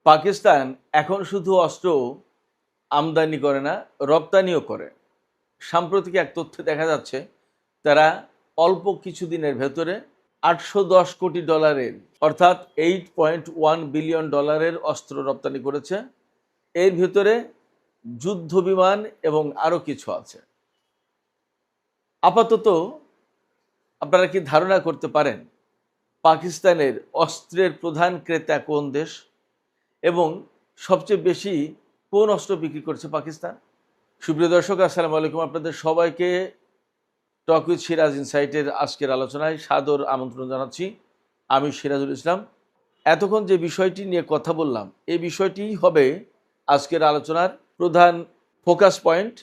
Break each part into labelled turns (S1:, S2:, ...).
S1: পাকিস্তান এখন শুধু অস্ত্র আমদানি করে না, রপ্তানিও করে। সাম্প্রতিক এক তথ্যে দেখা যাচ্ছে তারা অল্প কিছুদিনের ভেতরে ৮১০ কোটি ডলারের অর্থাৎ 8.1 বিলিয়ন ডলারের অস্ত্র রপ্তানি করেছে। এর ভেতরে যুদ্ধ বিমান এবং আরও কিছু আছে। আপাতত আপনারা কি ধারণা করতে পারেন পাকিস্তানের অস্ত্রের প্রধান ক্রেতা কোন দেশ এবং সবচেয়ে বেশি কোন অস্ত্র বিক্রি করছে পাকিস্তান? সুপ্রিয় দর্শক, আসসালামু আলাইকুম। আপনাদের সবাইকে টক উইথ সিরাজ ইনসাইটের আজকের আলোচনায় সাদর আমন্ত্রণ জানাচ্ছি। আমি সিরাজুল ইসলাম। এতক্ষণ যে বিষয়টি নিয়ে কথা বললাম, এই বিষয়টি হবে আজকের আলোচনার প্রধান ফোকাস পয়েন্ট।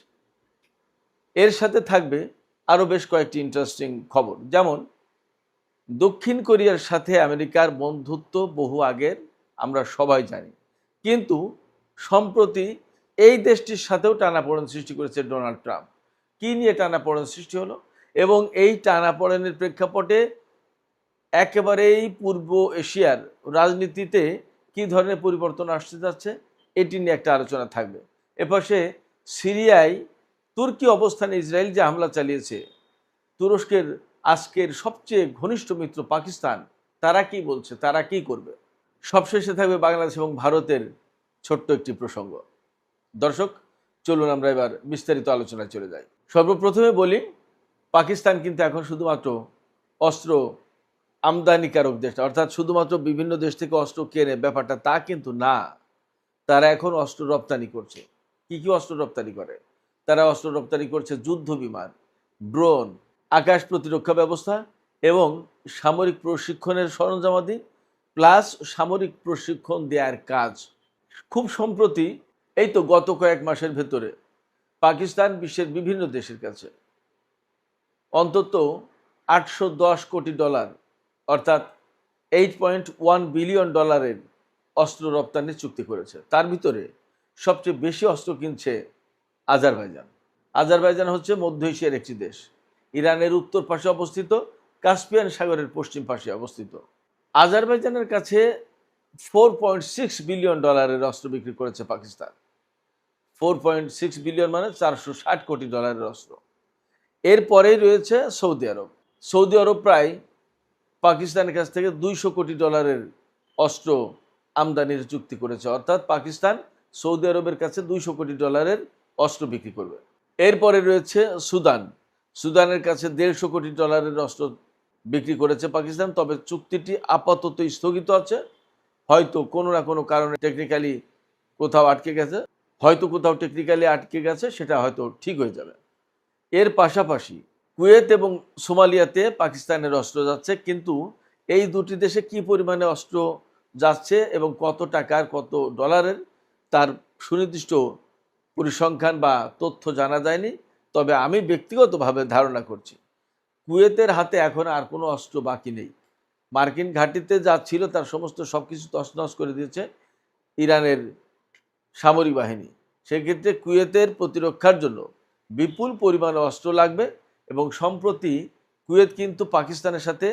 S1: এর সাথে থাকবে আরও বেশ কয়েকটি ইন্টারেস্টিং খবর, যেমন দক্ষিণ কোরিয়ার সাথে আমেরিকার বন্ধুত্ব বহু আগের, আমরা সবাই জানি, কিন্তু সম্প্রতি এই দেশটির সাথেও টানাপোড়েন সৃষ্টি করেছে ডোনাল্ড ট্রাম্প। কী নিয়ে টানাপোড়েন সৃষ্টি হলো এবং এই টানাপোড়েনের প্রেক্ষাপটে একেবারেই পূর্ব এশিয়ার রাজনীতিতে কী ধরনের পরিবর্তন আসতে যাচ্ছে, এটি নিয়ে একটা আলোচনা থাকবে। এপাশে সিরিয়ায় তুর্কি অবস্থানে ইসরায়েল যে হামলা চালিয়েছে, তুরস্কের আজকের সবচেয়ে ঘনিষ্ঠ মিত্র পাকিস্তান, তারা কি বলছে, তারা কি করবে। সবশেষে থাকবে বাংলাদেশ এবং ভারতের ছোট্ট একটি প্রসঙ্গ। দর্শক, চলুন আমরা এবার বিস্তারিত আলোচনায় চলে যাই। সর্বপ্রথমে বলি, পাকিস্তান কিন্তু এখন শুধুমাত্র অস্ত্র আমদানিকারক দেশ, অর্থাৎ শুধুমাত্র বিভিন্ন দেশ থেকে অস্ত্র কেনে ব্যাপারটা তা কিন্তু না। তারা এখন অস্ত্র রপ্তানি করছে। কি কি অস্ত্র রপ্তানি করে? তারা অস্ত্র রপ্তানি করছে যুদ্ধ বিমান, ড্রোন, আকাশ প্রতিরক্ষা ব্যবস্থা এবং সামরিক প্রশিক্ষণের সরঞ্জামাদি, প্লাস সামরিক প্রশিক্ষণ দেওয়ার কাজ। খুব সম্প্রতি, এই তো গত কয়েক মাসের ভেতরে পাকিস্তান বিশ্বের বিভিন্ন দেশের কাছে অন্তত ৮১০ কোটি ডলার অর্থাৎ 8.1 বিলিয়ন ডলারের অস্ত্র রপ্তানির চুক্তি করেছে। তার ভিতরে সবচেয়ে বেশি অস্ত্র কিনছে আজারবাইজান। আজারবাইজান হচ্ছে মধ্য এশিয়ার একটি দেশ, ইরানের উত্তর পাশে অবস্থিত, কাস্পিয়ান সাগরের পশ্চিম পাশে অবস্থিত। আজারবাইজানের কাছে 4.6 বিলিয়ন ডলারের অস্ত্র বিক্রি করেছে পাকিস্তান। 4.6 বিলিয়ন মানে 460 কোটি ডলারের অস্ত্র। এরপরেই রয়েছে সৌদি আরব। সৌদি আরব প্রায় পাকিস্তানের কাছ থেকে 200 কোটি ডলারের অস্ত্র আমদানির চুক্তি করেছে, অর্থাৎ পাকিস্তান সৌদি আরবের কাছে 200 কোটি ডলারের অস্ত্র বিক্রি করবে। এরপরে রয়েছে সুদান। সুদানের কাছে 150 কোটি ডলারের অস্ত্র বিক্রি করেছে পাকিস্তান, তবে চুক্তিটি আপাতত স্থগিত আছে। হয়তো কোনো না কোনো কারণে টেকনিক্যালি কোথাও আটকে গেছে, সেটা হয়তো ঠিক হয়ে যাবে। এর পাশাপাশি কুয়েত এবং সোমালিয়াতে পাকিস্তানের অস্ত্র যাচ্ছে, কিন্তু এই দুটি দেশে কি পরিমাণে অস্ত্র যাচ্ছে এবং কত টাকার কত ডলারের তার সুনির্দিষ্ট পরিসংখ্যান বা তথ্য জানা যায়নি। তবে আমি ব্যক্তিগতভাবে ধারণা করছি কুয়েতের হাতে এখন আর কোনো অস্ত্র বাকি নেই। মার্কিন ঘাঁটিতে যা ছিল তার সমস্ত সব কিছু তছনছ করে দিয়েছে ইরানের সামরিক বাহিনী। সেক্ষেত্রে কুয়েতের প্রতিরক্ষার জন্য বিপুল পরিমাণে অস্ত্র লাগবে এবং সম্প্রতি কুয়েত কিন্তু পাকিস্তানের সাথে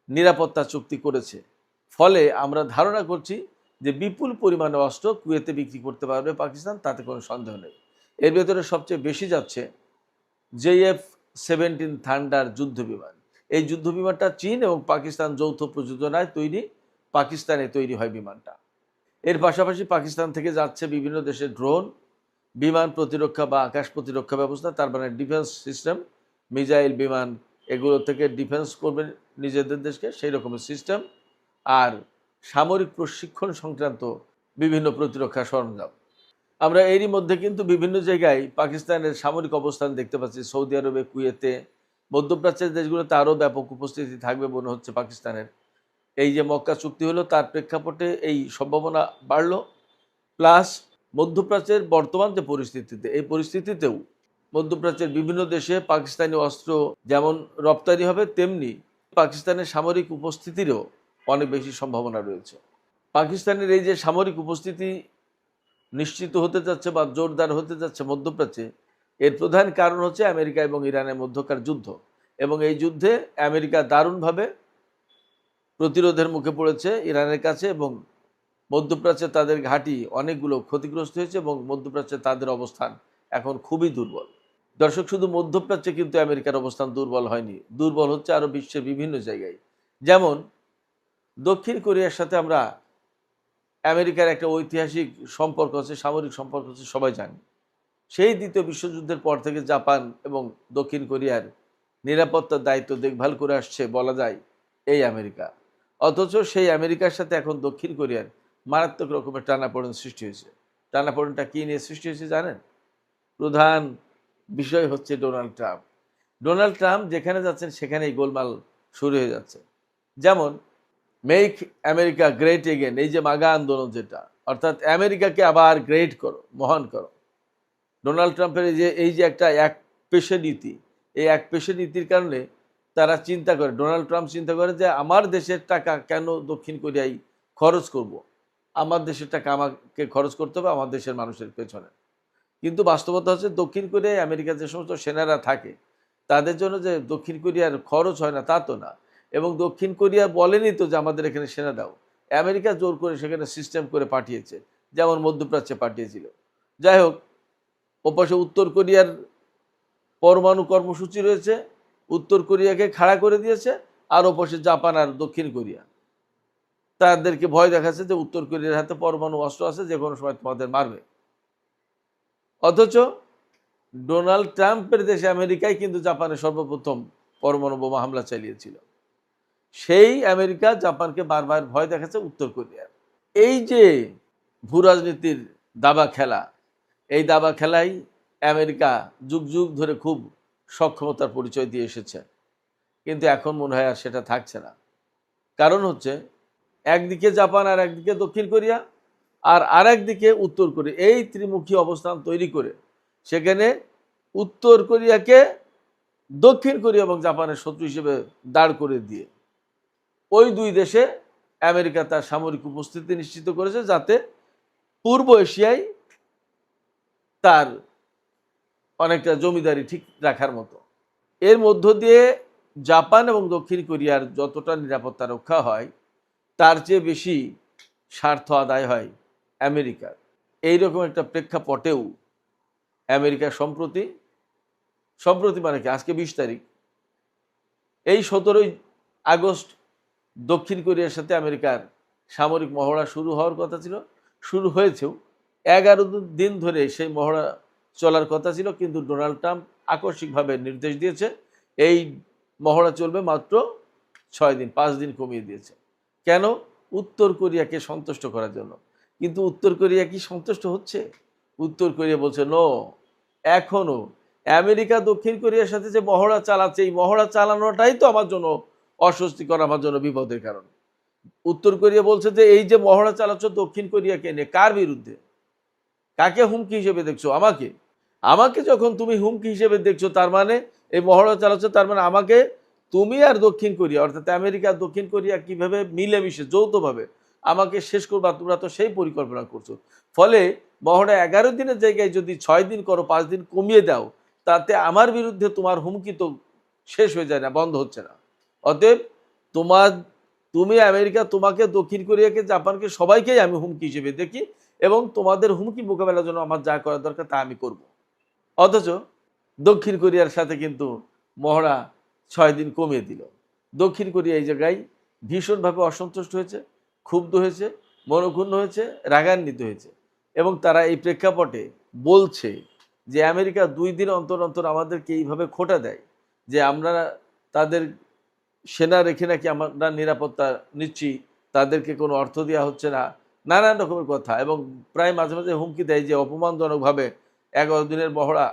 S1: নিরাপত্তা চুক্তি করেছে। ফলে আমরা ধারণা করছি যে বিপুল পরিমাণে অস্ত্র কুয়েতে বিক্রি করতে পারবে পাকিস্তান, তাতে কোনো সন্দেহ নেই। এর ভেতরে সবচেয়ে বেশি যাচ্ছে JF-17 থান্ডার যুদ্ধ বিমান। এই যুদ্ধ বিমানটা চীন এবং পাকিস্তান যৌথ প্রযোজনায় তৈরি, পাকিস্তানে তৈরি হয় বিমানটা। এর পাশাপাশি পাকিস্তান থেকে যাচ্ছে বিভিন্ন দেশের ড্রোন, বিমান প্রতিরক্ষা বা আকাশ প্রতিরক্ষা ব্যবস্থা, তার মানে ডিফেন্স সিস্টেম, মিসাইল, বিমান, এগুলো থেকে ডিফেন্স করবে নিজেদের দেশকে, সেই রকমের সিস্টেম, আর সামরিক প্রশিক্ষণ সংক্রান্ত বিভিন্ন প্রতিরক্ষা সরঞ্জাম। আমরা এরই মধ্যে কিন্তু বিভিন্ন জায়গায় পাকিস্তানের সামরিক অবস্থান দেখতে পাচ্ছি। সৌদি আরবে, কুয়েতে, মধ্যপ্রাচ্যের দেশগুলোতে আরও ব্যাপক উপস্থিতি থাকবে মনে হচ্ছে পাকিস্তানের। এই যে মক্কা চুক্তি হলো, তার প্রেক্ষাপটে এই সম্ভাবনা বাড়ল। প্লাস মধ্যপ্রাচ্যের বর্তমান যে পরিস্থিতিতে, এই পরিস্থিতিতেও মধ্যপ্রাচ্যের বিভিন্ন দেশে পাকিস্তানি অস্ত্র যেমন রপ্তানি হবে, তেমনি পাকিস্তানের সামরিক উপস্থিতিরও অনেক বেশি সম্ভাবনা রয়েছে। পাকিস্তানের এই যে সামরিক উপস্থিতি নিশ্চিত হতে যাচ্ছে বা জোরদার হতে যাচ্ছে মধ্যপ্রাচ্যে, এর প্রধান কারণ হচ্ছে আমেরিকা এবং ইরানের মধ্যকার যুদ্ধ। এবং এই যুদ্ধে আমেরিকা দারুণভাবে প্রতিরোধের মুখে পড়েছে ইরানের কাছে এবং মধ্যপ্রাচ্যে তাদের ঘাঁটি অনেকগুলো ক্ষতিগ্রস্ত হয়েছে এবং মধ্যপ্রাচ্যে তাদের অবস্থান এখন খুবই দুর্বল। দর্শক, শুধু মধ্যপ্রাচ্যে কিন্তু আমেরিকার অবস্থান দুর্বল হয়নি, দুর্বল হচ্ছে আরও বিশ্বের বিভিন্ন জায়গায়। যেমন দক্ষিণ কোরিয়ার সাথে আমরা আমেরিকার একটা ঐতিহাসিক সম্পর্ক আছে, সামরিক সম্পর্ক আছে, সবাই জানি। সেই দ্বিতীয় বিশ্বযুদ্ধের পর থেকে জাপান এবং দক্ষিণ কোরিয়ার নিরাপত্তার দায়িত্ব দেখভাল করে আসছে বলা যায় এই আমেরিকা। অথচ সেই আমেরিকার সাথে এখন দক্ষিণ কোরিয়ার মারাত্মক রকমের টানাপোড়েন সৃষ্টি হয়েছে। টানাপোড়েনটা কী নিয়ে সৃষ্টি হয়েছে জানেন? প্রধান বিষয় হচ্ছে ডোনাল্ড ট্রাম্প। ডোনাল্ড ট্রাম্প যেখানে যাচ্ছেন সেখানেই গোলমাল শুরু হয়ে যাচ্ছে। যেমন মেক আমেরিকা গ্রেট এগেন, এই যে মাগা আন্দোলন, যেটা অর্থাৎ আমেরিকাকে আবার গ্রেট করো, মহান করো। ডোনাল্ড ট্রাম্পের এই যে একটা এক পেশে নীতি, এই এক পেশে নীতির কারণে তারা চিন্তা করে, ডোনাল্ড ট্রাম্প চিন্তা করে যে আমার দেশের টাকা কেন দক্ষিণ কোরিয়ায় খরচ করব, আমার দেশের টাকা আমাকে খরচ করতে হবে আমার দেশের মানুষের পেছনে। কিন্তু বাস্তবতা হচ্ছে দক্ষিণ কোরিয়ায় আমেরিকার যে সমস্ত সেনারা থাকে তাদের জন্য যে দক্ষিণ কোরিয়ার খরচ হয় না তা তো না। এবং দক্ষিণ কোরিয়া বলেনি তো যে আমাদের এখানে সেনা দাও, আমেরিকা জোর করে সেখানে সিস্টেম করে পাঠিয়েছে, যেমন মধ্যপ্রাচ্যে পাঠিয়েছিল। যাই হোক, ওপাশে উত্তর কোরিয়ার পরমাণু কর্মসূচি রয়েছে, উত্তর কোরিয়াকে খাড়া করে দিয়েছে, আর ওপাশে জাপান আর দক্ষিণ কোরিয়া তাদেরকে ভয় দেখাচ্ছে যে উত্তর কোরিয়ার হাতে পরমাণু অস্ত্র আছে, যে কোনো সময় তোমাদের মারবে। অথচ ডোনাল্ড ট্রাম্পের দেশে আমেরিকায় কিন্তু জাপানে সর্বপ্রথম পরমাণু বোমা হামলা চালিয়েছিল। সেই আমেরিকা জাপানকে বারবার ভয় দেখাচ্ছে উত্তর কোরিয়ার। এই যে ভূ রাজনীতির দাবা খেলা, এই দাবা খেলাই আমেরিকা যুগ যুগ ধরে খুব সক্ষমতার পরিচয় দিয়ে এসেছে, কিন্তু এখন মনে হয় আর সেটা থাকছে না। কারণ হচ্ছে একদিকে জাপান আর একদিকে দক্ষিণ কোরিয়া আর আরেকদিকে উত্তর কোরিয়া, এই ত্রিমুখী অবস্থান তৈরি করে সেখানে উত্তর কোরিয়াকে দক্ষিণ কোরিয়া এবং জাপানের শত্রু হিসেবে দাঁড় করে দিয়ে ওই দুই দেশে আমেরিকা তার সামরিক উপস্থিতি নিশ্চিত করেছে, যাতে পূর্ব এশিয়ায় তার অনেকটা জমিদারি ঠিক রাখার মতো। এর মধ্য দিয়ে জাপান এবং দক্ষিণ কোরিয়ার যতটা নিরাপত্তা রক্ষা হয় তার চেয়ে বেশি স্বার্থ আদায় হয় আমেরিকার। এইরকম একটা প্রেক্ষাপটেও আমেরিকা সম্প্রতি মানে কি, আজকে 20 তারিখ, এই 17ই আগস্ট দক্ষিণ কোরিয়ার সাথে আমেরিকার সামরিক মহড়া শুরু হওয়ার কথা ছিল, শুরু হয়েছেও। 11 দিন ধরে সেই মহড়া চলার কথা ছিল, কিন্তু ডোনাল্ড ট্রাম্প আকস্মিকভাবে নির্দেশ দিয়েছে এই মহড়া চলবে মাত্র 6 দিন, 5 দিন কমিয়ে দিয়েছে। কেন? উত্তর কোরিয়াকে সন্তুষ্ট করার জন্য। কিন্তু উত্তর কোরিয়া কি সন্তুষ্ট হচ্ছে? উত্তর কোরিয়া বলছে নো, এখনও আমেরিকা দক্ষিণ কোরিয়ার সাথে যে মহড়া চালাচ্ছে, এই মহড়া চালানোটাই তো আমার জন্য অস্বস্তিকর, আমার জন্য বিপদের কারণ। উত্তর কোরিয়া বলছে যে এই যে মহড়া চালাচ্ছ দক্ষিণ কোরিয়াকে নিয়ে, কার বিরুদ্ধে, কাকে হুমকি হিসেবে দেখছো? আমাকে। আমাকে যখন তুমি হুমকি হিসেবে দেখছো, তার মানে এই মহড়া চালাচ্ছ, তার মানে আমাকে তুমি আর দক্ষিণ কোরিয়া অর্থাৎ আমেরিকা দক্ষিণ কোরিয়া কিভাবে মিলেমিশে যৌথভাবে আমাকে শেষ করবা, তোমরা তো সেই পরিকল্পনা করছো। ফলে মহড়া 11 দিনের জায়গায় যদি 6 দিন করো, 5 দিন কমিয়ে দাও, তাতে আমার বিরুদ্ধে তোমার হুমকি তো শেষ হয়ে যায় না, বন্ধ হচ্ছে না। অতএব তুমি আমেরিকা, তোমাকে, দক্ষিণ কোরিয়াকে, জাপানকে, সবাইকেই আমি হুমকি হিসেবে দেখি এবং তোমাদের হুমকি মোকাবেলার জন্য আমার যা করা দরকার তা আমি করব। অথচ দক্ষিণ কোরিয়ার সাথে কিন্তু মহড়া 6 দিন কমিয়ে দিল। দক্ষিণ কোরিয়া এই জায়গায় ভীষণভাবে অসন্তুষ্ট হয়েছে, ক্ষুব্ধ হয়েছে, মনক্ষুণ্ণ হয়েছে, রাগান্বিত হয়েছে এবং তারা এই প্রেক্ষাপটে বলছে যে আমেরিকা 2 দিন অন্তর অন্তর আমাদেরকে এইভাবে খোঁটা দেয় যে আমরা তাদের সেনা রেখে নাকি আমরা নিরাপত্তা নিচ্ছি, তাদেরকে কোনো অর্থ দেওয়া হচ্ছে না, নানান রকমের কথা, এবং প্রায় মাঝে মাঝে হুমকি দেয় যে অপমানজনকভাবে 11 দিনের মহড়া,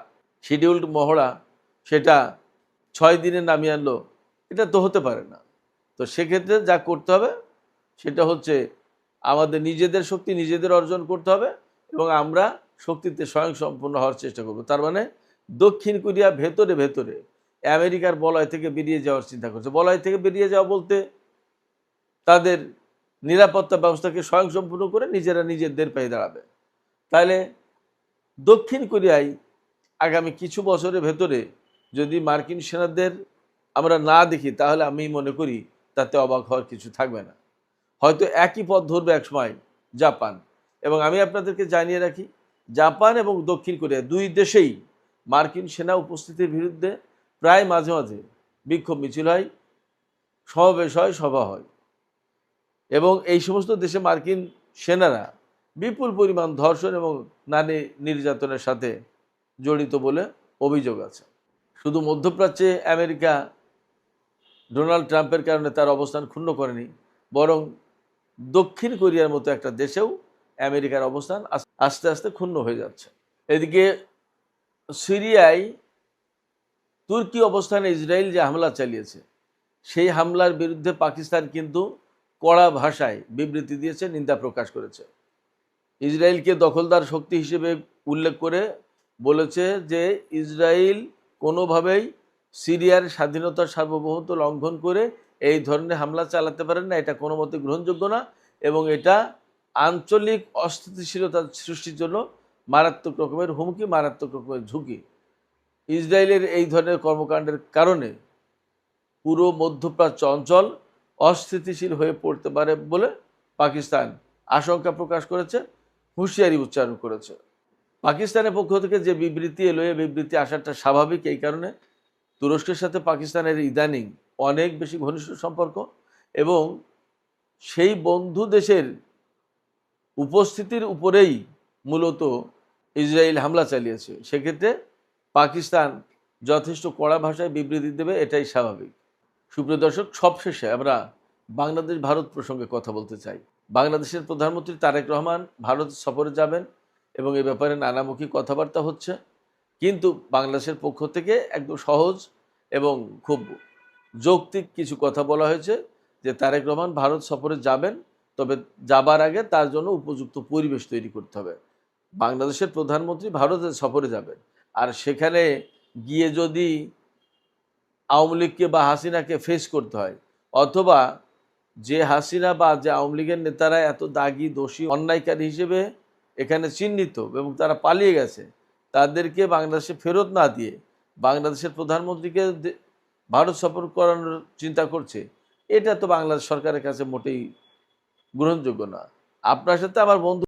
S1: শিডিউলড মহড়া, সেটা 6 দিনে নামিয়ে আনলো। এটা তো হতে পারে না। তো সেক্ষেত্রে যা করতে হবে সেটা হচ্ছে আমাদের নিজেদের শক্তি নিজেদের অর্জন করতে হবে এবং আমরা শক্তিতে স্বয়ংসম্পূর্ণ হওয়ার চেষ্টা করব। তার মানে দক্ষিণ কোরিয়া ভেতরে ভেতরে আমেরিকার বলয় থেকে বেরিয়ে যাওয়ার চিন্তা করছে। বলয় থেকে বেরিয়ে যাওয়া বলতে তাদের নিরাপত্তা ব্যবস্থাকে স্বয়ংসম্পূর্ণ করে নিজেরা নিজেদের পায়ে দাঁড়াবে। তাহলে দক্ষিণ কোরিয়ায় আগামী কিছু বছরের ভেতরে যদি মার্কিন সেনাদের আমরা না দেখি, তাহলে আমি মনে করি তাতে অবাক হওয়ার কিছু থাকবে না। হয়তো একই পথ ধরবে একসময় জাপান। এবং আমি আপনাদেরকে জানিয়ে রাখি, জাপান এবং দক্ষিণ কোরিয়া দুই দেশেই মার্কিন সেনা উপস্থিতির বিরুদ্ধে প্রায় মাঝে মাঝে বিক্ষোভ মিছিল হয়, সমাবেশ হয়, সভা হয়। এবং এই সমস্ত দেশে মার্কিন সেনারা বিপুল পরিমাণ ধর্ষণ এবং নারী নির্যাতনের সাথে জড়িত বলে অভিযোগ আছে। শুধু মধ্যপ্রাচ্যে আমেরিকা ডোনাল্ড ট্রাম্পের কারণে তার অবস্থান ক্ষুণ্ণ করেনি, বরং দক্ষিণ কোরিয়ার মতো একটা দেশেও আমেরিকার অবস্থান আস্তে আস্তে ক্ষুণ্ণ হয়ে যাচ্ছে। এদিকে সিরিয়ায় তুর্কি অবস্থানে ইসরায়েল যে হামলা চালিয়েছে, সেই হামলার বিরুদ্ধে পাকিস্তান কিন্তু কড়া ভাষায় বিবৃতি দিয়েছে, নিন্দা প্রকাশ করেছে। ইসরায়েলকে দখলদার শক্তি হিসেবে উল্লেখ করে বলেছে যে ইসরায়েল কোনোভাবেই সিরিয়ার স্বাধীনতার সার্বভৌমত্ব লঙ্ঘন করে এই ধরনের হামলা চালাতে পারেন না, এটা কোনো মতে গ্রহণযোগ্য না, এবং এটা আঞ্চলিক অস্থিতিশীলতা সৃষ্টির জন্য মারাত্মক রকমের হুমকি, মারাত্মক রকমের ঝুঁকি। ইসরায়েলের এই ধরনের কর্মকাণ্ডের কারণে পুরো মধ্যপ্রাচ্য অঞ্চল অস্থিতিশীল হয়ে পড়তে পারে বলে পাকিস্তান আশঙ্কা প্রকাশ করেছে, হুঁশিয়ারি উচ্চারণ করেছে। পাকিস্তানের পক্ষ থেকে যে বিবৃতি এলো, এই বিবৃতি আসাটা স্বাভাবিক। এই কারণে তুরস্কের সাথে পাকিস্তানের ইদানিং অনেক বেশি ঘনিষ্ঠ সম্পর্ক, এবং সেই বন্ধু দেশের উপস্থিতির উপরেই মূলত ইসরায়েল হামলা চালিয়েছে। সেক্ষেত্রে পাকিস্তান যথেষ্ট কড়া ভাষায় বিবৃতি দেবে, এটাই স্বাভাবিক। সুপ্রিয় দর্শক, সবশেষে আমরা বাংলাদেশ ভারত প্রসঙ্গে কথা বলতে চাই। বাংলাদেশের প্রধানমন্ত্রী তারেক রহমান ভারত সফরে যাবেন এবং এ ব্যাপারে নানামুখী কথাবার্তা হচ্ছে, কিন্তু বাংলাদেশের পক্ষ থেকে একদম সহজ এবং খুব যৌক্তিক কিছু কথা বলা হয়েছে যে তারেক রহমান ভারত সফরে যাবেন, তবে যাবার আগে তার জন্য উপযুক্ত পরিবেশ তৈরি করতে হবে। বাংলাদেশের প্রধানমন্ত্রী ভারতে সফরে যাবেন, আর সেখানে গিয়ে যদি আওয়ামী লীগকে বা হাসিনাকে ফেস করতে হয়, অথবা যে হাসিনা বা যে আওয়ামী লীগের নেতারা এত দাগী, দোষী, অন্যায়কারী হিসেবে এখানে চিহ্নিত এবং তারা পালিয়ে গেছে, তাদেরকে বাংলাদেশে ফেরত না দিয়ে বাংলাদেশের প্রধানমন্ত্রীকে ভারত সফর করানোর চিন্তা করছে, এটা তো বাংলাদেশ সরকারের কাছে মোটেই গ্রহণযোগ্য না। আপনার সাথে আমার বন্ধু